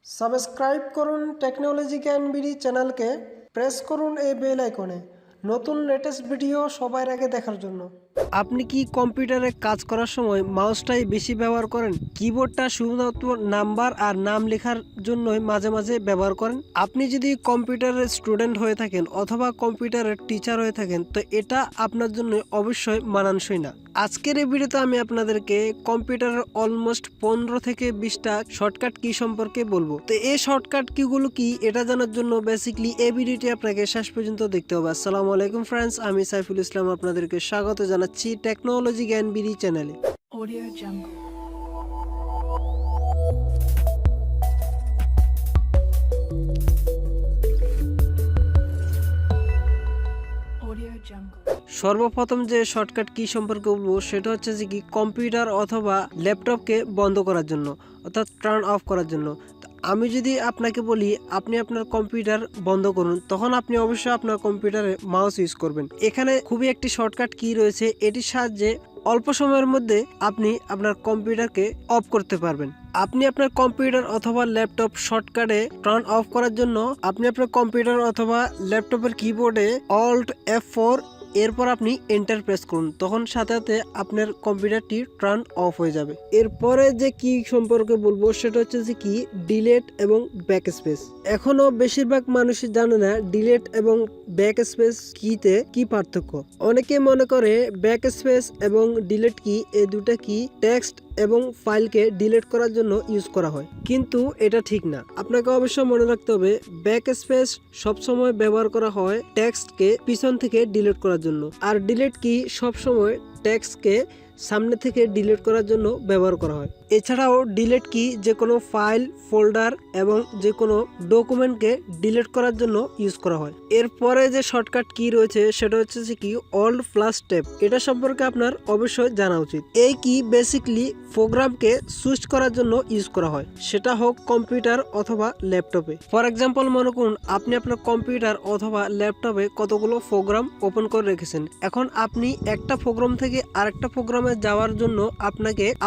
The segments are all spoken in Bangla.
সাবস্ক্রাইব করুন টেকনোলজি জ্ঞান বিডি চ্যানেলকে, প্রেস করুন এই বেল আইকনে নতুন লেটেস্ট ভিডিও সবার আগে দেখার জন্য। আপনি কি কম্পিউটারে কাজ করার সময় মাউসটাই বেশি ব্যবহার করেন? কিবোর্ডটা শুধুমাত্র নাম্বার আর নাম লেখার জন্যই মাঝে মাঝে ব্যবহার করেন? আপনি যদি কম্পিউটারের স্টুডেন্ট হয়ে থাকেন অথবা কম্পিউটারের টিচার হয়ে থাকেন, তো এটা আপনার জন্য অবশ্যই মানানসই না। আজকের এই ভিডিওতে আমি আপনাদেরকে কম্পিউটারের অলমোস্ট 15 থেকে 20টা শর্টকাট কি সম্পর্কে বলবো। তো এই শর্টকাট কিগুলো কি এটা জানার জন্য বেসিক্যালি এই ভিডিওটি আপনাকে শেষ পর্যন্ত দেখতে হবে। আসসালামু আলাইকুম ফ্রেন্ডস, আমি সাইফুল ইসলাম আপনাদেরকে স্বাগত জানাচ্ছি টেকনোলজি জ্ঞান বিডি চ্যানেলে। Audio Jungle. Audio Jungle. সর্বপ্রথম যে শর্টকাট কি সম্পর্কে বলবো সেটা হচ্ছে যে কি কম্পিউটার অথবা ল্যাপটপকে বন্ধ করার জন্য, অর্থাৎ টার্ন অফ করার জন্য। আমি যদি আপনাকে বলি আপনি আপনার কম্পিউটার বন্ধ করুন, তখন আপনি অবশ্যই আপনার কম্পিউটারে মাউস ইউজ করবেন। এখানে খুবই একটি শর্টকাট কি রয়েছে, এটির সাহায্যে অল্প সময়ের মধ্যে আপনি আপনার কম্পিউটারকে অফ করতে পারবেন। আপনি আপনার কম্পিউটার অথবা ল্যাপটপ শর্টকাটে টার্ন অফ করার জন্য আপনি আপনার কম্পিউটার অথবা ল্যাপটপের কিবোর্ডে অল্ট F4 এরপর আপনি এন্টার প্রেস করুন, তখন সাথে সাথে আপনার কম্পিউটারটি টার্ন অফ হয়ে যাবে। এরপরে যে কি সম্পর্কে বলবো সেটা হচ্ছে যে কি ডিলেট এবং ব্যাক স্পেস। এখনো বেশিরভাগ মানুষই জানে না ডিলেট এবং ব্যাক স্পেস কিতে কি পার্থক্য। অনেকে মনে করে ব্যাক স্পেস এবং ডিলেট কি এই দুটা কি টেক্সট এবং ফাইলকে ডিলিট করার জন্য ইউজ করা হয়, কিন্তু এটা ঠিক না। আপনাকে অবশ্যই মনে রাখতে হবে ব্যাক স্পেস সবসময় ব্যবহার করা হয় টেক্সটকে পিছন থেকে ডিলিট করার জন্য, আর ডিলিট কি সবসময় টেক্সটকে সামনে থেকে ডিলিট করার জন্য ব্যবহার করা হয়। এছাড়াও ডিলিট কি যে কোনো ফাইল, ফোল্ডার এবং যে কোনো ডকুমেন্টকে ডিলিট করার জন্য ইউজ করা হয়। এরপরে যে শর্টকাট কি রয়েছে সেটা হচ্ছে যে কি অল্ট প্লাস ট্যাব। এটা সম্পর্কে আপনার অবশ্যই জানা উচিত। এই কি বেসিক্যালি প্রোগ্রামকে সুইচ করার জন্য ইউজ করা হয়, সেটা হোক কম্পিউটার অথবা ল্যাপটপে। ফর এক্সাম্পল মনে করুন আপনি আপনার কম্পিউটার অথবা ল্যাপটপে কতগুলো প্রোগ্রাম ওপেন করে রেখেছেন। এখন আপনি একটা প্রোগ্রাম থেকে আরেকটা প্রোগ্রামে যাওয়ার জন্য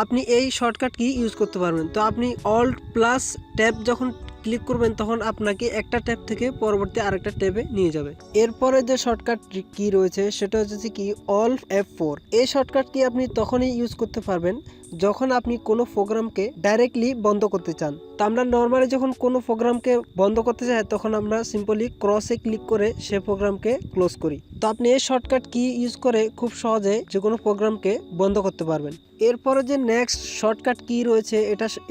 আপনি এই শর্টকাট কি ইউজ করতে পারবেন। তো আপনি অল্ট প্লাস ট্যাব যখন ক্লিক করবেন তখন আপনাকে একটা ট্যাব থেকে পরবর্তী আরেকটা ট্যাবে নিয়ে যাবে। এরপরে যে শর্টকাট কি রয়েছে সেটা হচ্ছে কি অল্ট F4। এই শর্টকাট কি আপনি তখনই ইউজ করতে পারবেন যখন আপনি কোনো প্রোগ্রামকে ডাইরেক্টলি বন্ধ করতে চান। তো আমরা নর্মালি যখন কোনো প্রোগ্রামকে বন্ধ করতে চাই তখন আমরা সিম্পলি ক্রসে ক্লিক করে সে প্রোগ্রামকে ক্লোজ করি। তো আপনি এই শর্টকাট কি ইউজ করে খুব সহজে যে কোনো প্রোগ্রামকে বন্ধ করতে পারবেন। এরপরে যে নেক্সট শর্টকাট কি রয়েছে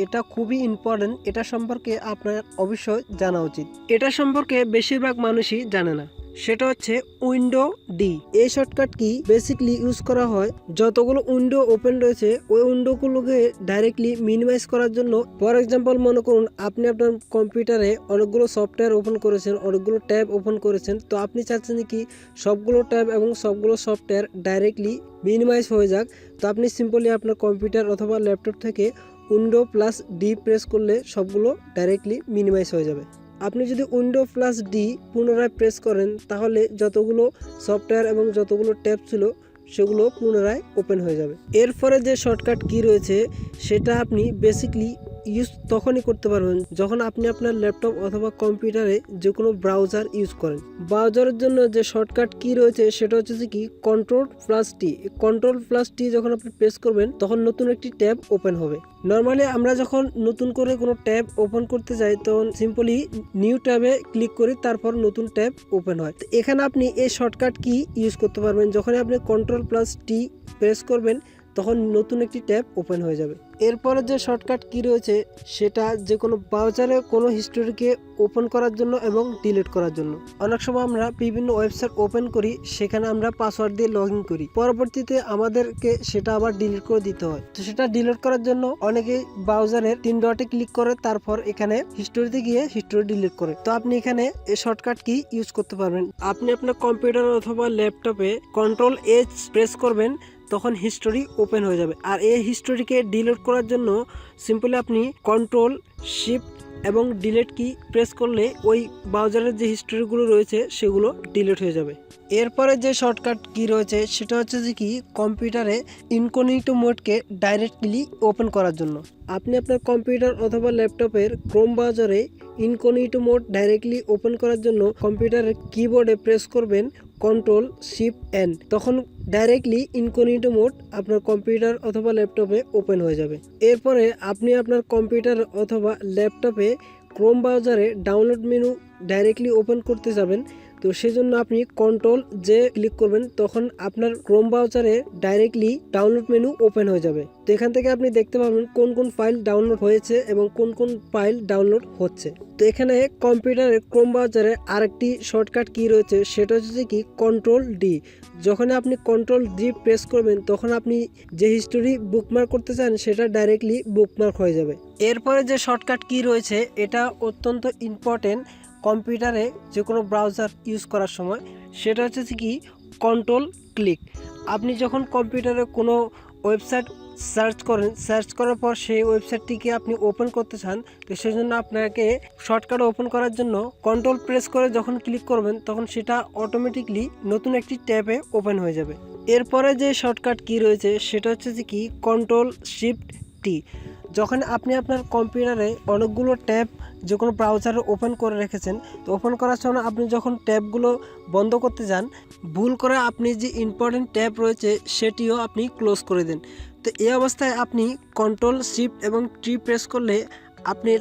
এটা খুবই ইম্পর্টেন্ট। এটা সম্পর্কে আপনার অবশ্যই জানা উচিত। এটা সম্পর্কে বেশিরভাগ মানুষই জানে না, সেটা হচ্ছে উইন্ডো ডি। এই শর্টকাট কি বেসিক্যালি ইউজ করা হয় যতগুলো উইন্ডো ওপেন রয়েছে ওই উইন্ডোগুলোকে ডাইরেক্টলি মিনিমাইজ করার জন্য। ফর এক্সাম্পল মনে করুন আপনি আপনার কম্পিউটারে অনেকগুলো সফটওয়্যার ওপেন করেছেন, অনেকগুলো ট্যাব ওপেন করেছেন। তো আপনি চাচ্ছেন কি সবগুলো ট্যাব এবং সবগুলো সফটওয়্যার ডাইরেক্টলি মিনিমাইজ হয়ে যাক। তো আপনি সিম্পলি আপনার কম্পিউটার অথবা ল্যাপটপ থেকে উইন্ডো প্লাস ডি প্রেস করলে সবগুলো ডাইরেক্টলি মিনিমাইজ হয়ে যাবে। আপনি যদি উইন্ডো প্লাস ডি পুনরায় প্রেস করেন তাহলে যতগুলো সফটওয়্যার এবং যতগুলো ট্যাব ছিল সেগুলো পুনরায় ওপেন হয়ে যাবে। এরপরে যে শর্টকাট কি রয়েছে সেটা আপনি বেসিক্যালি ইউজ তখনই করতে পারবেন যখন আপনি আপনার ল্যাপটপ অথবা কম্পিউটারে যে কোনো ব্রাউজার ইউজ করেন। ব্রাউজারের জন্য যে শর্টকাট কি রয়েছে সেটা হচ্ছে যে কি কন্ট্রোল প্লাস টি। কন্ট্রোল প্লাস টি যখন আপনি প্রেস করবেন তখন নতুন একটি ট্যাব ওপেন হবে। নর্মালি আমরা যখন নতুন করে কোনো ট্যাব ওপেন করতে যাই তখন সিম্পলি নিউ ট্যাবে ক্লিক করি, তারপর নতুন ট্যাব ওপেন হয়। এখানে আপনি এই শর্টকাট কি ইউজ করতে পারবেন যখন আপনি কন্ট্রোল প্লাস টি প্রেস করবেন তখন নতুন একটি ট্যাব ওপেন হয়ে যাবে। এরপরে যে শর্টকাট কি রয়েছে সেটা যে কোনো ব্রাউজারে কোনো হিস্টোরিকে ওপেন করার জন্য এবং ডিলিট করার জন্য। অনেক সময় আমরা বিভিন্ন ওয়েবসাইট ওপেন করি, সেখানে আমরা পাসওয়ার্ড দিয়ে লগ ইন করি, পরবর্তীতে আমাদেরকে সেটা আবার ডিলিট করে দিতে হয়। তো সেটা ডিলিট করার জন্য অনেকে ব্রাউজারের 3 ডটে ক্লিক করে তারপর এখানে হিস্টোরিতে গিয়ে হিস্টোরি ডিলিট করে। তো আপনি এখানে এই শর্টকাট কি ইউজ করতে পারবেন। আপনি আপনার কম্পিউটার অথবা ল্যাপটপে কন্ট্রোল H প্রেস করবেন তখন হিস্টোরি ওপেন হয়ে যাবে। আর এই হিস্টোরিকে ডিলিট করার জন্য সিম্পলি আপনি কন্ট্রোল শিফট এবং ডিলিট কি প্রেস করলে ওই ব্রাউজারের যে হিস্ট্রিগুলো রয়েছে সেগুলো ডিলিট হয়ে যাবে। এরপরে যে শর্টকাট কি রয়েছে সেটা হচ্ছে যে কি কম্পিউটারে ইনকগনিটো মোডকে ডাইরেক্টলি ওপেন করার জন্য আপনি আপনার কম্পিউটার অথবা ল্যাপটপের ক্রোম ব্রাউজারে ইনকগনিটো মোড ডাইরেক্টলি ওপেন করার জন্য কম্পিউটারের কিবোর্ডে প্রেস করবেন Ctrl+Shift+N, তখন ডাইরেক্টলি ইনকগনিটো মোড আপনার কম্পিউটার অথবা ল্যাপটপে ওপেন হয়ে যাবে। এরপরে আপনি আপনার কম্পিউটার অথবা ল্যাপটপে ক্রোম ব্রাউজারে ডাউনলোড মেনু ডাইরেক্টলি ওপেন করতে যাবেন, তো সেজন্য আপনি Ctrl+J ক্লিক করবেন, তখন আপনার ক্রোম ব্রাউজারে ডাইরেক্টলি ডাউনলোড মেনু ওপেন হয়ে যাবে। তো এখান থেকে আপনি দেখতে পাবেন কোন কোন ফাইল ডাউনলোড হয়েছে এবং কোন কোন ফাইল ডাউনলোড হচ্ছে। তো এখানে কম্পিউটারের ক্রোম ব্রাউজারে আরেকটি শর্টকাট কি রয়েছে সেটা হচ্ছে কি Ctrl+D। যখন আপনি Ctrl+D প্রেস করবেন তখন আপনি যে হিস্টোরি বুকমার্ক করতে চান সেটা ডাইরেক্টলি বুকমার্ক হয়ে যাবে। এরপরে যে শর্টকাট কি রয়েছে এটা অত্যন্ত ইম্পর্টেন্ট কম্পিউটারে যে কোনো ব্রাউজার ইউজ করার সময়, সেটা হচ্ছে কি Ctrl+Click। আপনি যখন কম্পিউটারে কোনো ওয়েবসাইট সার্চ করেন, সার্চ করার পর সেই ওয়েবসাইটটিকে আপনি ওপেন করতে চান, তো সেই জন্য আপনাকে শর্টকাট ওপেন করার জন্য কন্ট্রোল প্রেস করে যখন ক্লিক করবেন তখন সেটা অটোমেটিকলি নতুন একটি ট্যাবে ওপেন হয়ে যাবে। এরপরে যে শর্টকাট কি রয়েছে সেটা হচ্ছে যে কি Ctrl+Shift+T। যখন আপনি আপনার কম্পিউটারে অনেকগুলো ট্যাব যে কোনো ব্রাউজারে ওপেন করে রেখেছেন, তো ওপেন করার সময় আপনি যখন ট্যাবগুলো বন্ধ করতে যান, ভুল করে আপনি যে ইম্পর্টেন্ট ট্যাব রয়েছে সেটিও আপনি ক্লোজ করে দেন। তো এই অবস্থায় আপনি Ctrl+Shift+T প্রেস করলে আপনি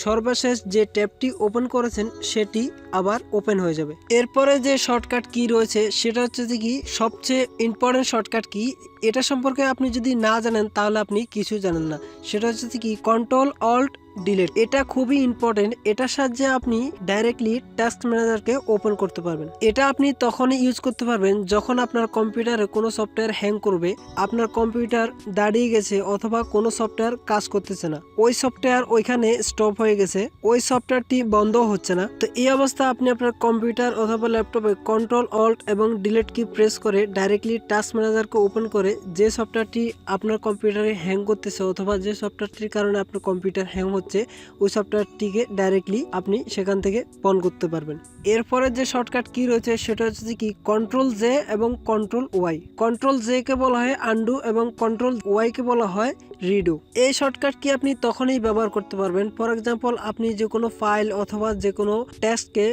সর্বশেষ যে ট্যাবটি ওপেন করেছেন সেটি আবার ওপেন হয়ে যাবে। এরপরে যে শর্টকাট কি রয়েছে সেটা হচ্ছে যে কি সবচেয়ে ইম্পর্টেন্ট শর্টকাট কি, এটা সম্পর্কে আপনি যদি না জানেন তাহলে আপনি কিছু জানেন না। সেটা হচ্ছে কি Ctrl+Alt+Delete। এটা খুবই ইম্পর্টেন্ট, এটার সাহায্যে আপনি ডাইরেক্টলি টাস্ক ম্যানেজারকে ওপেন করতে পারবেন। এটা আপনি তখনই ইউজ করতে পারবেন যখন আপনার কম্পিউটারে কোনো সফটওয়্যার হ্যাং করবে, আপনার কম্পিউটার দাঁড়িয়ে গেছে অথবা কোনো সফটওয়্যার কাজ করতেছে না, ওই সফটওয়্যার ওইখানে স্টপ হয়ে গেছে, ওই সফটওয়্যারটি বন্ধ হচ্ছে না। তো এই অবস্থা আপনি আপনার কম্পিউটার অথবা ল্যাপটপে Ctrl+Alt+Delete কি প্রেস করে ডাইরেক্টলি টাস্ক ম্যানেজারকে ওপেন করে যে সফটওয়্যারটি আপনার কম্পিউটারে হ্যাং করতেছে অথবা যে সফটওয়্যারটির কারণে আপনার কম্পিউটার হ্যাং হচ্ছে ওই সফটওয়্যারটিকে ডাইরেক্টলি আপনি সেখান থেকে বন্ধ করতে পারবেন। এরপরে যে শর্টকাট কি রয়েছে সেটা হচ্ছে কি Ctrl+J এবং Ctrl+Y। Ctrl+J কে বলা হয় আনডু এবং Ctrl+Y কে বলা হয় রিডু। এই শর্টকাট কি আপনি তখনই ব্যবহার করতে পারবেন, ফর এক্সাম্পল আপনি যে কোনো ফাইল অথবা যে কোনো টেক্সটকে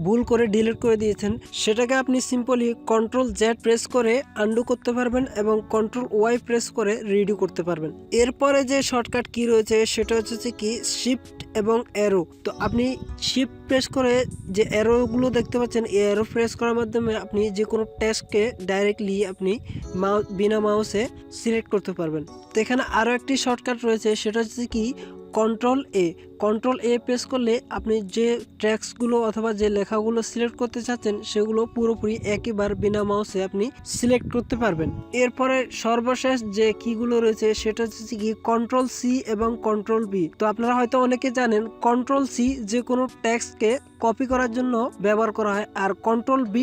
ভুল করে ডিলিট করে দিয়েছেন, সেটাকে আপনি সিম্পলি Ctrl+Z প্রেস করে আনডু করতে পারবেন এবং Ctrl+Y প্রেস করে রিডু করতে পারবেন। এরপরে যে শর্টকাট কি রয়েছে সেটা হচ্ছে কি শিফট এবং অ্যারো। তো আপনি শিফট প্রেস করে যে অ্যারোগুলো দেখতে পাচ্ছেন, এই অ্যারো প্রেস করার মাধ্যমে আপনি যে কোনো টেক্সটকে ডাইরেক্টলি আপনি বিনা মাউসে সিলেক্ট করতে পারবেন। তো এখানে আরও একটি শর্টকাট রয়েছে সেটা হচ্ছে কি Ctrl+A প্রেস করলে আপনি যে টেক্সটগুলো অথবা যে লেখাগুলো সিলেক্ট করতে চাচ্ছেন সেগুলো পুরোপুরি একইবার বিনা মাউসে আপনি সিলেক্ট করতে পারবেন। এরপরে সর্বশেষ যে কিগুলো রয়েছে সেটা হচ্ছে কি Ctrl+C এবং Ctrl+V। তো আপনারা হয়তো অনেকে জানেন Ctrl+C যে কোনো টেক্সটকে কপি করার জন্য ব্যবহার করা হয় আর Ctrl+V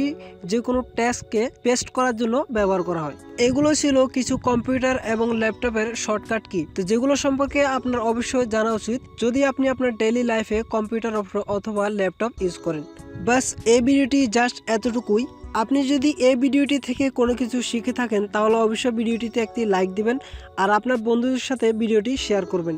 যে কোনো টেক্সটকে পেস্ট করার জন্য ব্যবহার করা হয়। এগুলো ছিল কিছু কম্পিউটার এবং ল্যাপটপের শর্টকাট কি, তো যেগুলো সম্পর্কে আপনার অবশ্যই জানা উচিত যদি আপনি আপনার ডেইলি লাইফে কম্পিউটার অথবা ল্যাপটপ ইউজ করেন। বাস এই ভিডিওটি জাস্ট এতটুকুই। আপনি যদি এই ভিডিওটি থেকে কোনো কিছু শিখে থাকেন তাহলে অবশ্যই ভিডিওটিতে একটি লাইক দিবেন আর আপনার বন্ধুদের সাথে ভিডিওটি শেয়ার করবেন।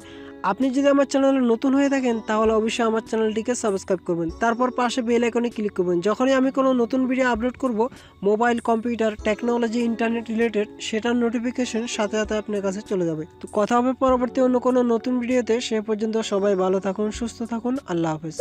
আপনি যদি আমার চ্যানেলে নতুন হয়ে থাকেন তাহলে অবশ্যই আমার চ্যানেলটিকে সাবস্ক্রাইব করবেন, তারপর পাশে বেল আইকনে ক্লিক করবেন। যখনই আমি কোনো নতুন ভিডিও আপলোড করব mobile, computer, technology, internet related, সেটার নোটিফিকেশন সাথে সাথে আপনার কাছে চলে যাবে। তো কথা হবে পরবর্তী অন্য কোনো নতুন ভিডিওতে। সে পর্যন্ত সবাই ভালো থাকুন, সুস্থ থাকুন, আল্লাহ হাফেজ।